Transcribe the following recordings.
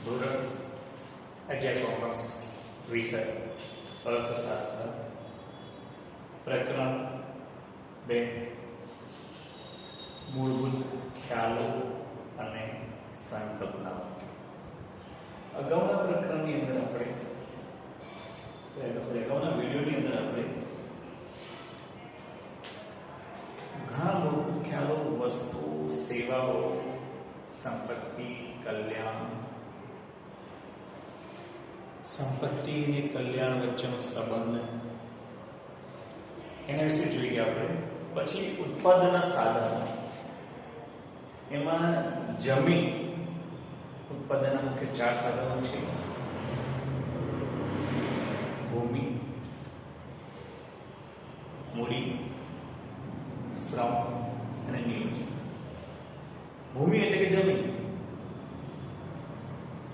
ધોરણ 11 કોમર્સ વિષય અર્થશાસ્ત્ર પ્રકરણ 2 મૂળભૂત ખ્યાલો અને સંકલ્પનાઓ. અગાઉના પ્રકરણની અંદર અગાઉના વિડીયોની અંદર આપણે ઘણા મૂળભૂત ખ્યાલો, વસ્તુ, સેવાઓ, સંપત્તિ, કલ્યાણ, સંપત્તિ અને કલ્યાણ વચ્ચેનો સંબંધ એના વિશે જોઈ ગયા આપણે. પછી ઉત્પાદનના સાધનો, એમાં જમીન ઉત્પાદનના મુખ્ય 4 સાધનો છે: ભૂમિ, મૂડી, શ્રમ અને નિયોજન. ભૂમિ એટલે કે જમીન.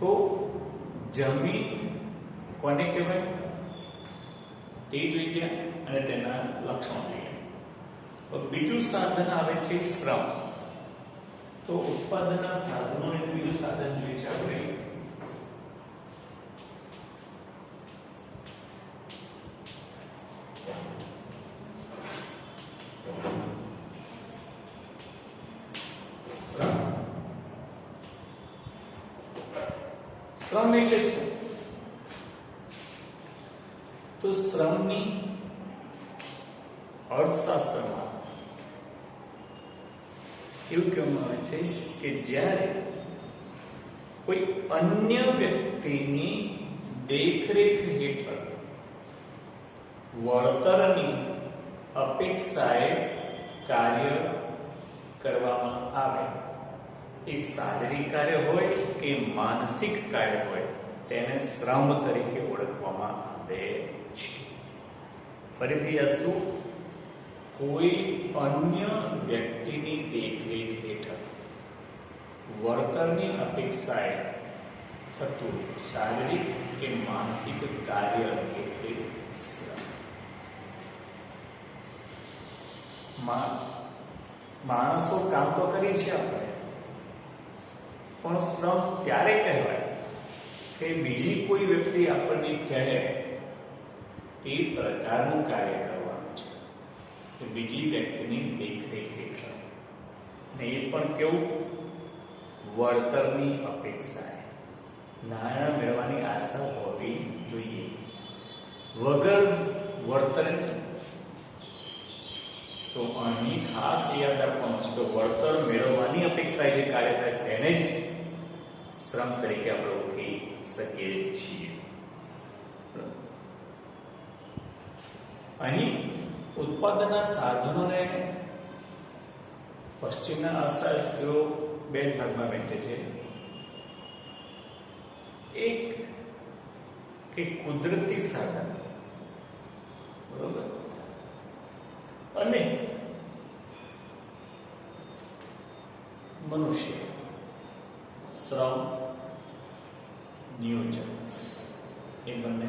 તો જમીન કોને કહેવાય તે જોઈ ગયા અને તેના લક્ષણો જોઈ ગયા. બીજું સાધન આવે છે શ્રમ. તો ઉત્પાદનના સાધનોને બીજું સાધન જોઈએ છે આપણે શ્રમ એટલે શું? તો શ્રમની અર્થશાસ્ત્રમાં એવું કહેવામાં આવે છે કે જ્યારે કોઈ અન્ય વ્યક્તિની દેખરેખ હેઠળ વળતરની અપેક્ષાએ કાર્ય કરવામાં આવે, એ શારીરિક કાર્ય હોય કે માનસિક કાર્ય હોય, તેને શ્રમ તરીકે ઓળખવામાં આવે છે. ફરીથી આ શું? કોઈ અન્ય વ્યક્તિની દેખરેખ હેઠળ વળતરની અપેક્ષાએ થતું શારીરિક કે માનસિક કાર્ય એટલે શ્રમ. માણસો કામ તો કરી છે આપણે, પણ શ્રમ ત્યારે કહેવાય કે બીજી કોઈ વ્યક્તિ આપણને કહે તે પ્રકારનું કાર્ય કરવાનું છે, કે બીજી વ્યક્તિની દેખરેખ હેઠળ. અને એ પણ કેવું? વળતરની અપેક્ષાએ. નાણાં મેળવવાની આશા હોવી જોઈએ, વગર વળતરની. તો અહીં ખાસ યાદ રાખવાનું છે કે વળતર મેળવવાની અપેક્ષાએ જે કાર્ય થાય તેને જ શ્રમ તરીકે આપણે ઓળખી શકીએ છીએ. અહીં ઉત્પાદનના સાધનોને પશ્ચિમના અર્થશાસ્ત્રીઓ 2 ભાગમાં વહેંચે છે. એક કે કુદરતી સાધન, બરોબર, અને મનુષ્ય, શ્રમ, નિયોજન. એ બંને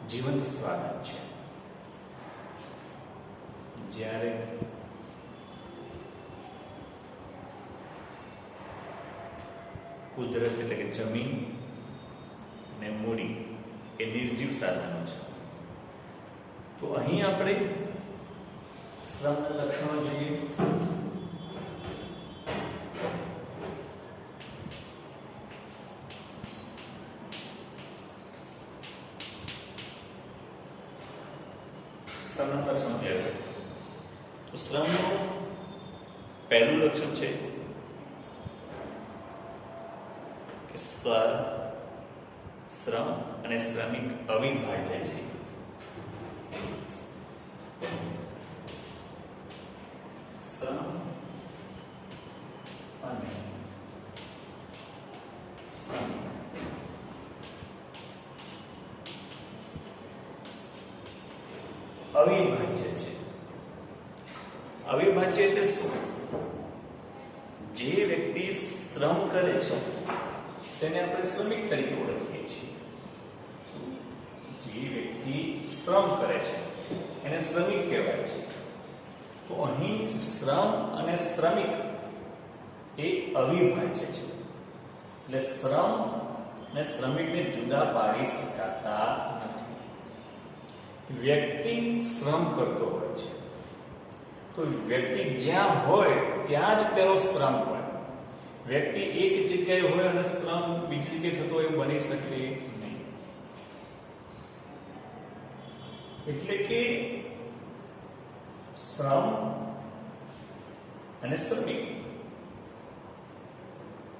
જીવંત સાધન છે. જ્યારે કુદરત એટલે કે જમીન અને મૂડી એ નિર્જીવ સાધનો છે. તો અહીં આપણે શ્રમના લક્ષણો જોઈએ. શ્રમના લક્ષણો કહેવાય. તો શ્રમનું પહેલું લક્ષણ છે કે શ્રમ અને શ્રમિક અવિભાજ્ય છે. શ્રમ અને શ્રમિક અવિભાજ્ય છે. અવિભાજ્ય એટલે શું? જે વ્યક્તિ શ્રમ કરે છે તેને આપણે શ્રમિક તરીકે ઓળખીએ છીએ. જે વ્યક્તિ શ્રમ કરે છે એને શ્રમિક કહેવાય છે. તો અહીં શ્રમ અને શ્રમિક એ અવિભાજ્ય છે. એટલે શ્રમ અને શ્રમિકને જુદા પાડી શકાતા નથી. વ્યક્તિ શ્રમ કરતો હોય છે તો વ્યક્તિ જ્યાં હોય ત્યાં જ તેનો શ્રમ હોય. વ્યક્તિ એક જગ્યાએ હોય અને શ્રમ બીજી જગ્યાએ થતો હોય એવું બની શકે નહીં. એટલે કે શ્રમ અને શ્રમિક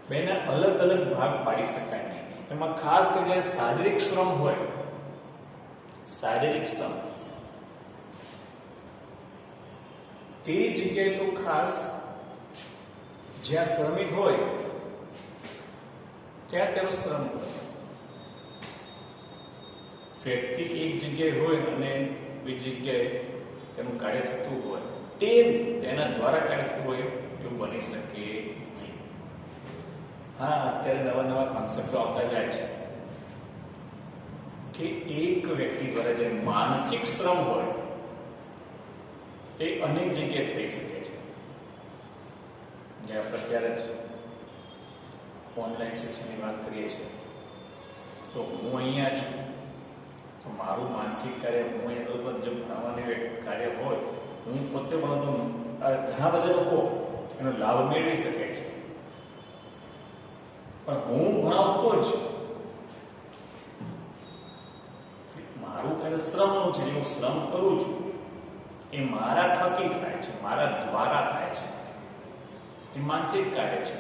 બેના અલગ અલગ ભાગ પાડી શકાય નહીં. એમાં ખાસ કરીને શારીરિક શ્રમ હોય, શારીરિક શ્રમ તે જગ્યાએ તો ખાસ જ્યાં શ્રમિક હોય ત્યાં તેનો શ્રમ હોય. વ્યક્તિ એક જગ્યાએ હોય અને બીજી જગ્યાએ તેનું કાર્ય થતું હોય તે તેના દ્વારા કાર્ય થતું હોય એવું બની શકે નહીં. હા, અત્યારે નવા નવા કોન્સેપ્ટો આવતા જાય છે કે એક વ્યક્તિ દ્વારા જે માનસિક શ્રમ હોય એ અનેક જગ્યાએ થઈ શકે છે. જે આપણે અત્યારે જ ઓનલાઈન શિક્ષણની વાત કરીએ છીએ તો હું અહીંયા છું તો મારું માનસિક કાર્ય હું અહીંયા બરોબર જે ભણાવવાની કાર્ય હોય હું પોતે ભણતો ઘણા બધા લોકો એનો લાભ મેળવી શકે છે. પણ હું ભણાવતો જ મારું કાર્ય શ્રમનું છે. જે હું શ્રમ કરું છું એ મારા થકી થાય છે, મારા દ્વારા થાય છે. એ માનસિક કાર્ય છે.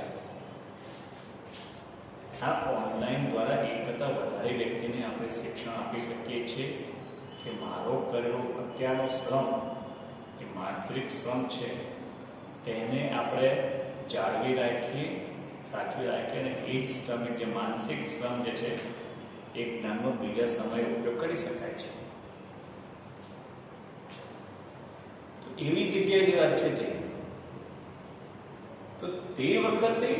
આ ઓનલાઈન દ્વારા એક કરતાં વધારે વ્યક્તિને આપણે શિક્ષણ આપી શકીએ છીએ કે મારો કરેલો અત્યારનો શ્રમ એ માનસિક શ્રમ છે તેને આપણે જાળવી રાખીએ, સાચવી રાખીએ અને એ જ શ્રમ જે માનસિક શ્રમ જે છે એ જ્ઞાનનો બીજા સમયે ઉપયોગ કરી શકાય છે. તો એવી જગ્યાએ જે વાત છે તો તે વખતે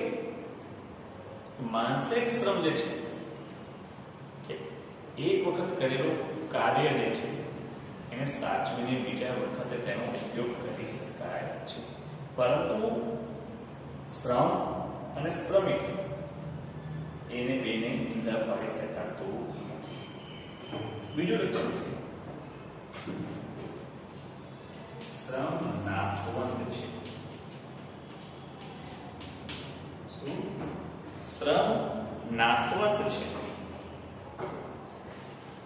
માનસિક શ્રમ જે છે એક વખત કરેલું કાર્ય જે છે એને સાચવીને બીજા વખતે તેનો ઉપયોગ કરી શકાય છે. પરંતુ શ્રમ અને શ્રમિક એને બેને જુદા પાડી શકાતું નથી. બીજું લક્ષણ છે શ્રમ નાશવંત છે. શ્રમ નાશવંત છે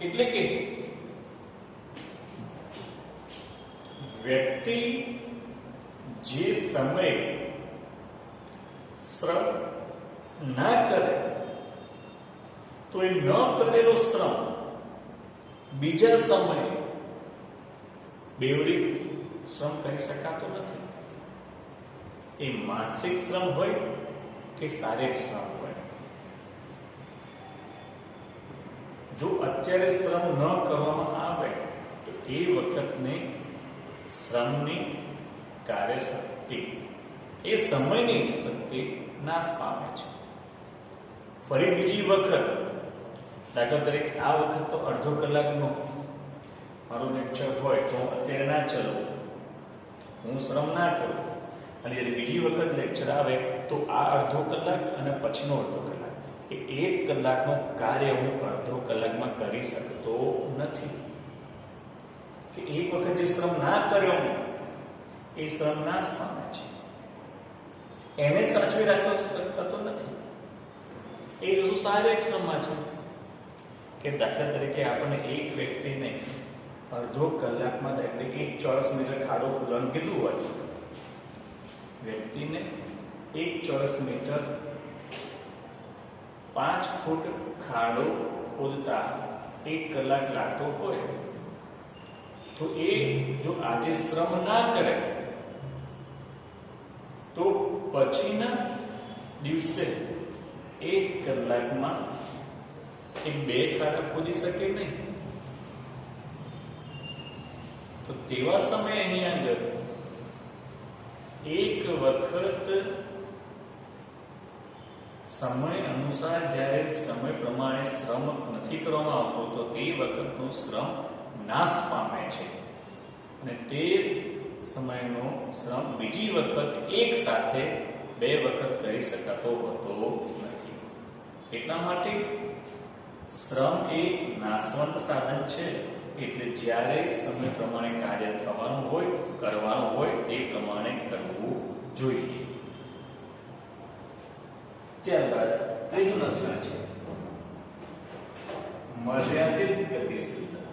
એટલે કે વ્યક્તિ જે સમયે શ્રમ ના કરે તો એ ન કરેલો શ્રમ બીજા સમયે બેવડી શ્રમ કરી શકાતો નથી. એ માનસિક શ્રમ હોય કે શારીરિક શ્રમ હોય. જો અત્યારે શ્રમ ન કરવામાં આવે તો એ વખતને શ્રમની કાર્યશક્તિ એ સમયની શક્તિ નાશ પામે છે. ફરી બીજી વખત દાખલા તરીકે આ વખત તો અડધો કલાકનો મારું લેક્ચર હોય તો અત્યારે ના ચલાવું, હું શ્રમ ના કરું અને જ્યારે બીજી વખત લેક્ચર આવે તો આ અડધો કલાક અને પછીનો અડધો કલાક એ 1 કલાકનું કાર્ય હું અડધો કલાકમાં કરી શકતો નથી. કે એક વખત જે શ્રમ ના કર્યો એ શ્રમ નાશ પામે છે. એને સાચવી રાખતો શકતો નથી. એ વસ્તુ શારીરિક શ્રમમાં છે કે દાખલા તરીકે આપણને એક વ્યક્તિને અડધો કલાકમાં દાખલા 1 ચોરસ મીટર ખાડો ખોદવાનું કીધું હોય, વ્યક્તિને 1 ચોરસ મીટર 5 ફૂટ ખાડો ખોદતા 1 કલાક લાગતો હોય તો એ જો આજે શ્રમ ના કરે તો પછીના દિવસે 1 કલાકમાં એ 2 ખાડા ખોદી શકે નહીં. તો તેવા સમયે અહીં આગળ એક વખત સમય અનુસાર જ્યારે સમય પ્રમાણે શ્રમ નથી કરવામાં આવતો તો તે વખતનો શ્રમ નાશ પામે છે અને તે સમયનો શ્રમ બીજી વખત એક સાથે બે વખત કરી શકાતો હોતો નથી. એટલા માટે શ્રમ એ નાશવંત સાધન છે. એટલે જ્યારે સમય પ્રમાણે કાર્ય થવાનું હોય, કરવાનું હોય તે પ્રમાણે કરવું જોઈએ. ત્યારબાદ ત્રીજું લક્ષણ છે મર્યાદિત ગતિશીલતા.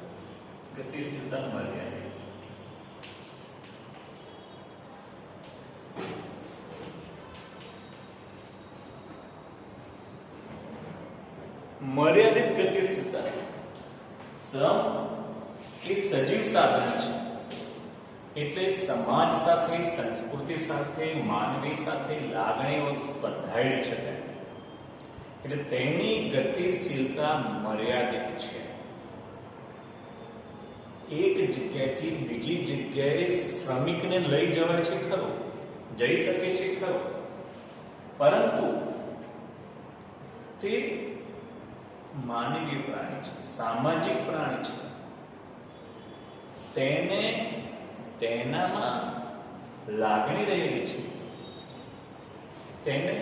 ગતિશીલતા મર્યાદિત. મર્યાદિત ગતિશીલતા. શ્રમ એ સજીવ સાધન છે. એટલે સમાજ સાથે, સંસ્કૃતિ સાથે, માનવી સાથે લાગણીઓ સ્પર્ધાયેલી છે. એટલે તેની ગતિશીલતા મર્યાદિત છે. એક જગ્યાએથી બીજી જગ્યાએ શ્રમિકને લઈ જવાય છે ખરો, જઈ શકે છે ખરો, પરંતુ તે માનવીય પ્રાણી છે, સામાજિક પ્રાણી છે. તેને તેનામાં લાગણી રહેલી છે. તેને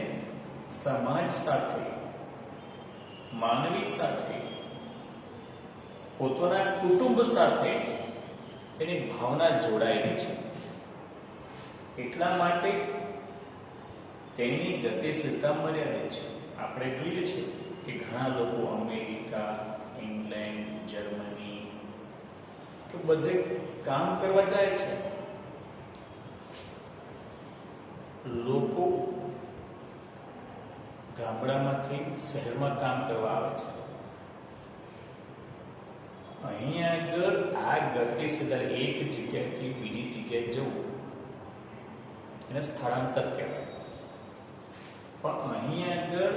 સમાજ સાથે, માનવી સાથે, પોતાના કુટુંબ સાથે તેની ભાવના જોડાયેલી છે. એટલા માટે તેની ગતિશીલતા મર્યાદિત છે. આપણે જોઈએ છીએ કે ઘણા લોકો અમેરિકા, ઇંગ્લેન્ડ, જર્મની તો બધે કામ કરવા જાય છે. લોકો ગામડામાંથી શહેરમાં કામ કરવા આવે છે. અહીં આગળ આ ગતિશીલતા, એક જગ્યાએથી બીજી જગ્યાએ જવું, એને સ્થળાંતર કહેવાય. પણ અહીં આગળ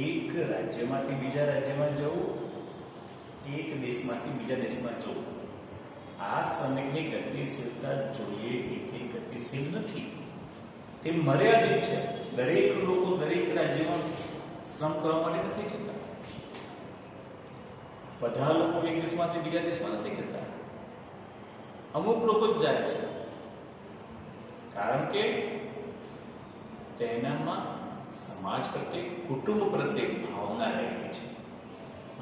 એક રાજ્યમાંથી બીજા રાજ્યમાં જવું, એક દેશમાંથી બીજા દેશમાં જવું, આ શ્રમિકની ગતિશીલતા જોઈએ એટલી ગતિશીલ નથી. તે મર્યાદિત છે. દરેક લોકો દરેક રાજ્યમાં શ્રમ કરવા માટે નથી જતા. બધા લોકો એક દેશમાંથી બીજા દેશમાં નથી જતા. અમુક લોકો જ જાય છે, કારણ કે તેનામાં સમાજ પ્રત્યે, કુટુંબ પ્રત્યે ભાવના રહેલી છે.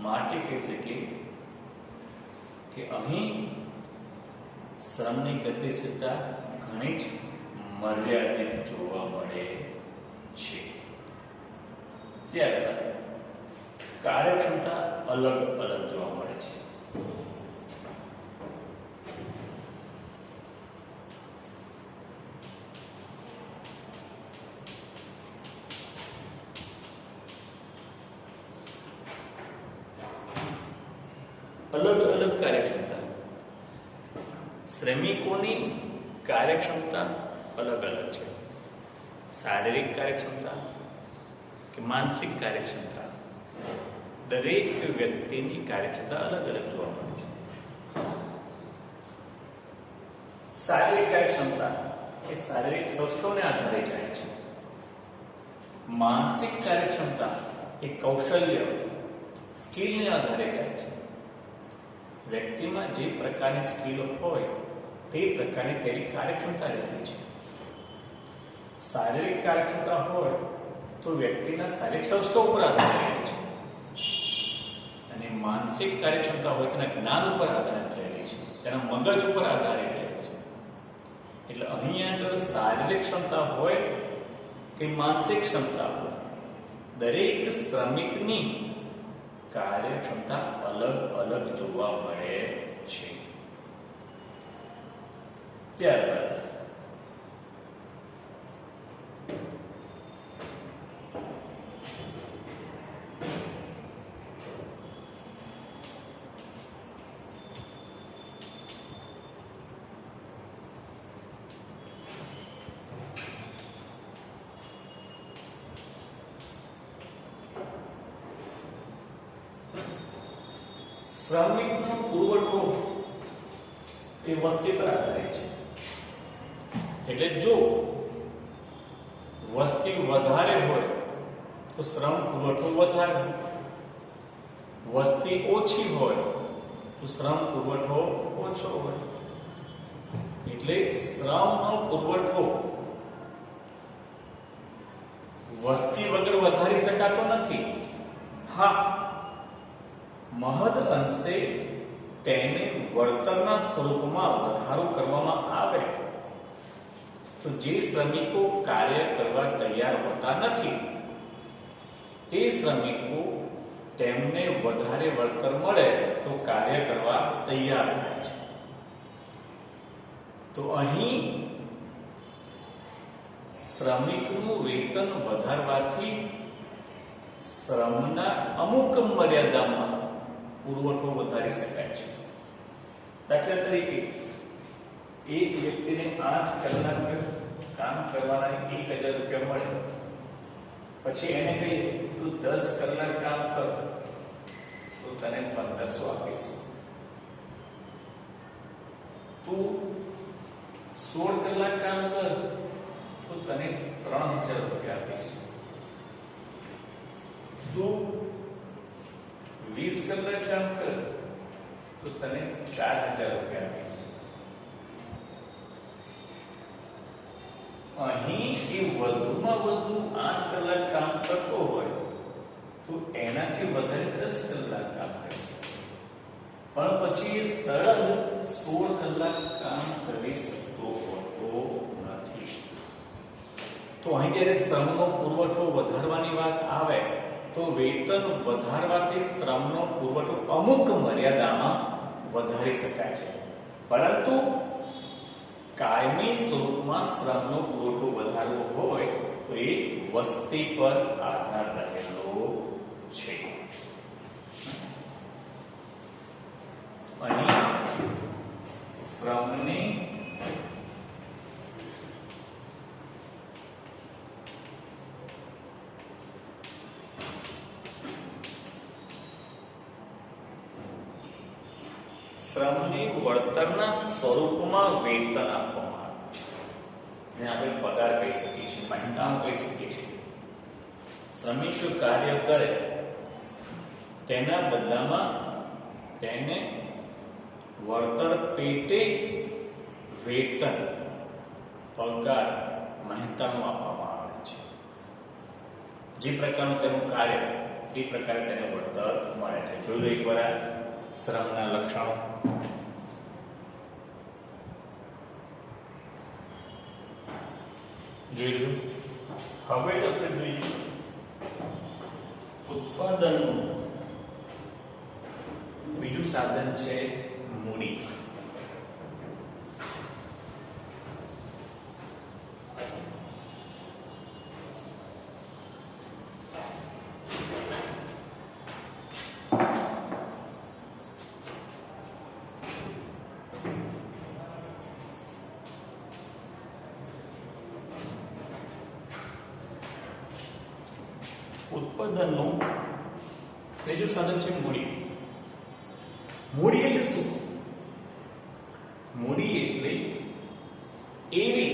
માટે કહી શકીએ કે અહીં શ્રમની ગતિશીલતા ઘણી જ મર્યાદિત જોવા મળે છે. ત્યારબાદ કાર્યક્ષમતા અલગ અલગ જોવા મળે છે. અલગ અલગ કાર્યક્ષમતા. શ્રમિકોની કાર્યક્ષમતા અલગ અલગ છે. શારીરિક કાર્યક્ષમતા કે માનસિક કાર્યક્ષમતા, દરેક વ્યક્તિની કાર્યક્ષમતા અલગ અલગ જોવા મળે છે. શારીરિક કાર્યક્ષમતા એ શારીરિક સૌષ્ઠવને આધારે જાય છે. માનસિક કાર્યક્ષમતા એ કૌશલ્ય, સ્કિલને આધારે જાય છે. વ્યક્તિમાં જે પ્રકારની સ્કિલ હોય તે પ્રકારની તેની કાર્યક્ષમતા રહેલી છે. શારીરિક કાર્યક્ષમતા હોય તો વ્યક્તિના શારીરિક સૌષ્ઠવ ઉપર આધાર રહેલી છે, અને માનસિક કાર્યક્ષમતા હોય તેના જ્ઞાન ઉપર આધારિત રહેલી છે, તેના મગજ ઉપર આધારિત રહેલી છે. એટલે અહીં આગળ શારીરિક ક્ષમતા હોય કે માનસિક ક્ષમતા હોય, દરેક શ્રમિકની કાર્યક્ષમતા અલગ અલગ જોવા મળે છે. ત્યારબાદ શ્રમિકનો પુરવઠો એ વસ્તી પર આધારિત છે. એટલે જો વસ્તી વધારે હોય તો શ્રમ પુરવઠો વધારે, વસ્તી ઓછી હોય તો શ્રમ પુરવઠો ઓછો હોય. એટલે શ્રમનો પુરવઠો વસ્તી વગર વધારી શકાતો નથી. હા, મહદ અંશે તેને વળતરના સ્વરૂપમાં વધારો કરવામાં આવે તો જે શ્રમિકો કાર્ય કરવા તૈયાર હોતા નથી તે શ્રમિકો તેમને વધારે વળતર મળે તો કાર્ય કરવા તૈયાર થાય છે. તો અહીં શ્રમિકનું વેતન વધારવાથી શ્રમના અમુક મર્યાદામાં પુરવઠો વધારી શકાય છે. દાખલા તરીકે એક વ્યક્તિને 8 કલાક કામ કરવાના 1000 રૂપિયા મળે, પછી એને કહીએ તું 10 કલાક કામ કર તો તને 1500 આપીશું, તું 16 કલાક કામ કર તો તને 3000 રૂપિયા આપીશું, તું 20 કલાક કામ કર તો તને 4000 રૂપિયા આપીશું. અહીં એ વધુમાં વધુ 8 કલાક કામ કરતો હોય તો એનાથી વધારે 10 કલાક કામ કરી શકે, પણ પછી એ સરળ 16 કલાક કામ કરી શકતો હોતો નથી. તો અહીં જ્યારે શ્રમનો પુરવઠો વધારવાની વાત આવે તો વેતન વધારવાથી શ્રમનો પુરવઠો અમુક મર્યાદામાં વધારી શકાય છે, પરંતુ કાયમી સ્વરૂપમાં શ્રમનો પુરવઠો વધારવો હોય તો એ વસ્તી પર આધાર રહેલો છે. અહીં શ્રમની વળતરના સ્વરૂપમાં વેતન આપવામાં આવે છે. એને આપણે પગાર કહી શકીએ છીએ, મહેનતાણું કહી શકીએ છીએ. શ્રમિક કાર્ય કરે તેના બદલામાં તેને વળતર પેટે વેતન, પગાર, મહેનતાણું આપવામાં આવે છે. જે પ્રકારનું તેનું કાર્ય તે પ્રકારે તેને વળતર મળે છે. જોયું એકવાર શ્રમના લક્ષણો. જોયું. હવે આપણે જોઈએ ઉત્પાદનનું બીજું સાધન છે મૂડી. ઉત્પાદનનું ત્રીજું સાધન છે મૂડી. મૂડી એટલે શું? મૂડી એટલે એવી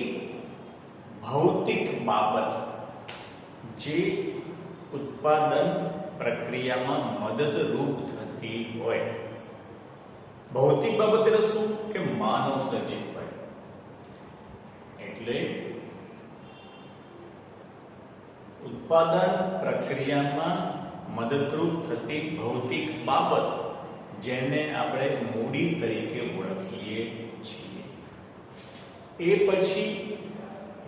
ભૌતિક બાબત જે ઉત્પાદન પ્રક્રિયામાં મદદરૂપ થતી હોય. ભૌતિક બાબત એટલે શું? કે માનવ સર્જિત હોય. એટલે ઉત્પાદન પ્રક્રિયામાં મદદરૂપ થતી ભૌતિક બાબત જેને આપણે મૂડી તરીકે ઓળખીએ છીએ. એ પછી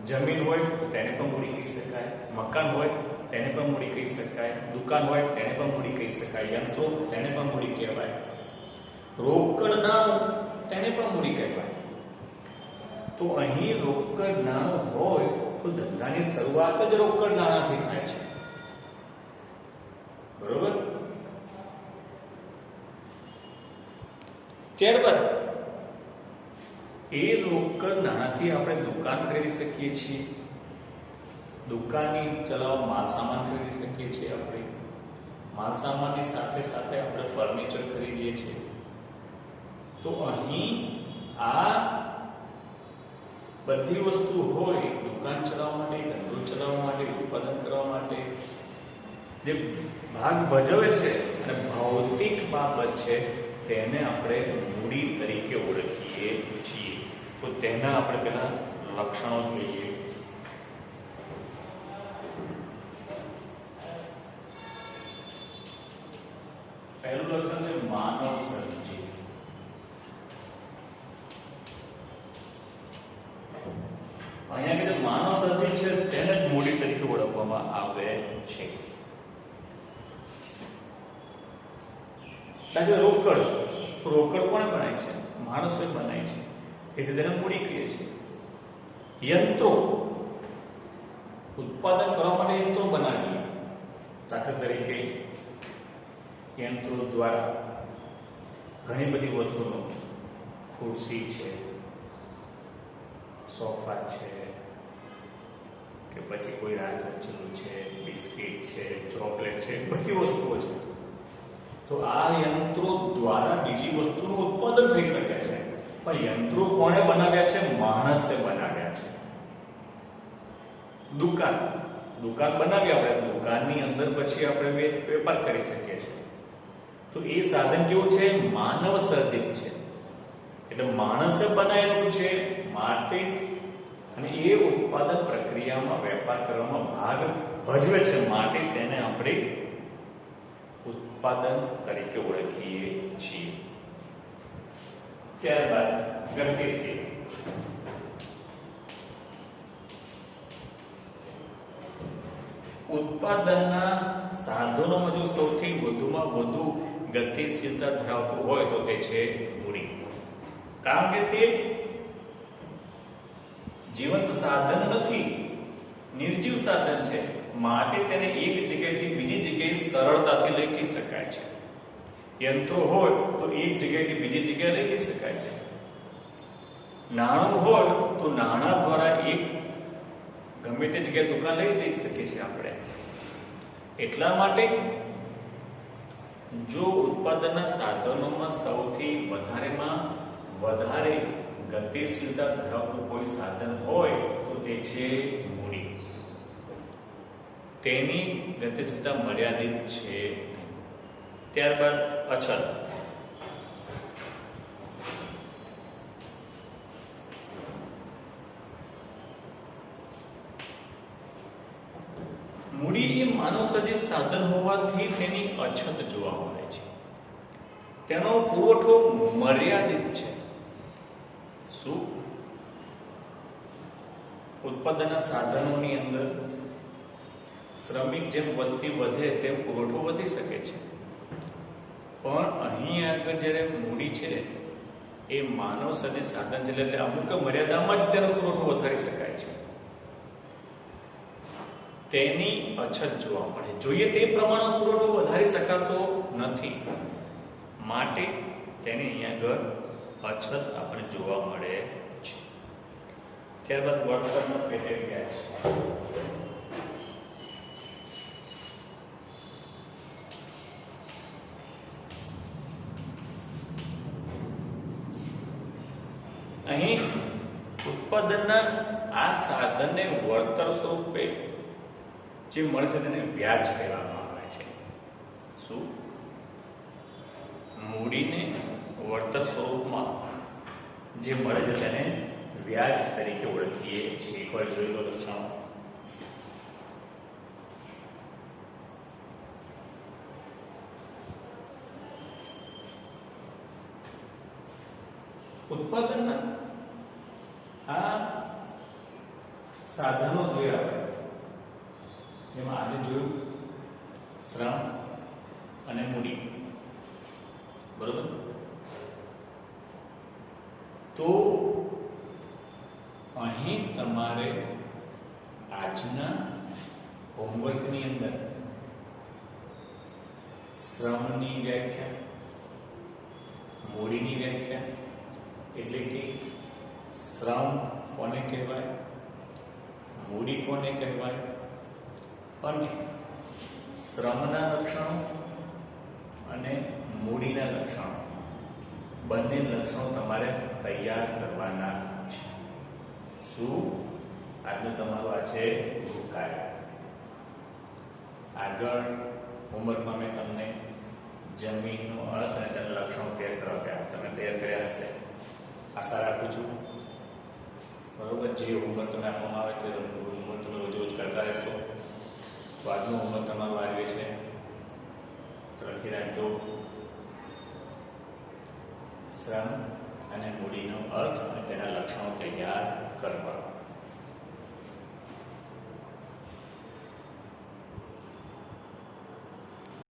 જમીન હોય તો તેને પણ મૂડી કહી શકાય, મકાન હોય તેને પણ મૂડી કહી શકાય, દુકાન હોય તેને પણ મૂડી કહી શકાય, યંત્રો તેને પણ મૂડી કહેવાય, રોકડ નાણું તેને પણ મૂડી કહેવાય. તો અહીં રોકડ નાણું હોય તો ધંધાની શરૂઆત જ રોકડ નાણાંથી થાય છે. બરોબર? ત્યારબાદ એ રોકડ નાણાંથી આપણે દુકાન ખરીદી શકીએ છીએ, દુકાનની ચલાવવા માલ સામાન ખરીદી શકીએ છીએ. આપણે માલ સામાનની સાથે સાથે આપણે ફર્નિચર ખરીદીએ છીએ. તો અહીં આ બધી વસ્તુ હોય દુકાન ચલાવવા માટે, ધંધો ચલાવવા માટે, ઉત્પાદન કરવા માટે જે ભાગ ભજવે છે અને ભૌતિક બાબત છે તેને આપણે મૂડી તરીકે ઓળખીએ છીએ. તો તેના આપણે પહેલા લક્ષણો જોઈએ. પહેલું લક્ષણ છે માનવ સર્જિત. અહીંયા કે જે માનવ સર્જિત છે તેને જ મૂડી તરીકે ઓળખવામાં આવે છે. દાખલા રોકડ. રોકડ કોણે બનાવી છે? માણસોએ બનાવી છે, એટલે તેને મૂડી કહીએ છીએ. યંત્રો, ઉત્પાદન કરવા માટે યંત્રો બનાવીએ. દાખલા તરીકે યંત્રો દ્વારા ઘણી બધી વસ્તુનો, ખુરશી છે, સોફા છે, કે પછી કોઈ રાચરચીલું છે, બિસ્કિટ છે, ચોકલેટ છે, બધી વસ્તુઓ છે. તો આ યંત્રો દ્વારા બીજી વસ્તુનું ઉત્પાદન થઈ શકે છે. પણ યંત્રો કોણે બનાવ્યા છે? માણસે બનાવ્યા છે. દુકાન બનાવી આપણે, દુકાનની અંદર પછી આપણે વેપાર કરી શકીએ છીએ. તો એ સાધન કેવું છે? માનવ સર્જિત છે. એટલે માણસે બનાવેલું છે માટે, અને એ ઉત્પાદન પ્રક્રિયામાં વેપાર કરવામાં ભાગ ભજવે છે માટે તેને આપણે ઉત્પાદન તરીકે ઓળખીએ છીએ. ત્યારબાદ ગતિશીલ. ઉત્પાદનના સાધનોમાં જો સૌથી વધુમાં વધુ ગતિશીલતા ધરાવતું હોય તો તે છે મૂડી. કારણ કે તે જીવંત સાધન નથી, નિર્જીવ સાધન છે, માટે તેને એક જગ્યાએથી બીજી જગ્યાએ સરળતાથી લઈ જઈ શકાય છે. યંત્રો હોય તો એક જગ્યાએથી બીજી જગ્યાએ લઈ જઈ શકાય છે. નાણું હોય તો નાણાં દ્વારા એક ગમે તે જગ્યાએ દુકાન લઈ જઈ શકીએ છીએ આપણે. એટલા માટે જો ઉત્પાદનના સાધનોમાં સૌથી વધારેમાં વધારે ગતિશીલતા ધરાવતું કોઈ સાધન હોય તો તે છે મૂડી. તેની ગતિશીલતા મર્યાદિત છે. ત્યારબાદ અછત. મૂડી એ માનવ સર્જિત સાધન હોવાથી તેની અછત જોવા મળે છે. તેનો પુરવઠો મર્યાદિત છે. શું? ઉત્પાદનના સાધનોની અંદર શ્રમિક જેમ વસ્તી વધે તેમ પુરવઠો વધી શકે છે, પણ અહીં આગળ જ્યારે મૂડી છે એ માનવ સર્જિત સાધન છે, એટલે અમુક મર્યાદામાં જ તેનો પુરવઠો વધારી શકાય છે. તેની અછત જોવા મળે. જોઈએ તે પ્રમાણે પુરવઠો વધારી શકાતો નથી, માટે તેની અહીંયા આગળ અછત આપણે જોવા મળે છે. ત્યારબાદ વર્તનનો પેટર્ન વ્યાજ. અહીં ઉત્પાદનના આ સાધનને વળતર સ્વરૂપે જે મળે છે તેને વ્યાજ કહેવામાં આવે છે. શું? મૂડીને વળતર સ્વરૂપમાં જે મળે છે તેને વ્યાજ તરીકે ઓળખીએ છીએ. એકવાર જોઈ લો લક્ષણો. ઉત્પાદનના આ સાધનો જોયા આપણે, જેમાં આજે જોયું શ્રમ અને મૂડી, બરોબર? તો અહીં તમારે આજના હોમવર્કની અંદર શ્રમની વ્યાખ્યા, મૂડીની વ્યાખ્યા, એટલે કે શ્રમ કોને કહેવાય, મૂડી કોને કહેવાય, અને શ્રમના લક્ષણો અને મૂડીના લક્ષણો, બંને લક્ષણો તમારે તૈયાર કરવાના છે. શું? આજનું તમારું આ છે કાર્ય. આગળ હોમવર્કમાં મેં તમને જમીનનો અર્થ અને તેના લક્ષણો તૈયાર કરાવ્યા, તમે તૈયાર કર્યા હશે આશા રાખું છું. બરોબર? જે હોમવર્ક તમને આપવામાં આવે તે હોમવર્ક તમે રોજ રોજ કરતા રહેશો. તો આજનું હોમવર્ક તમારું આવ્યું છે. લખી રાખજો. શ્રમ અને મૂડીનો અર્થ અને તેના લક્ષણો તૈયાર કરવા.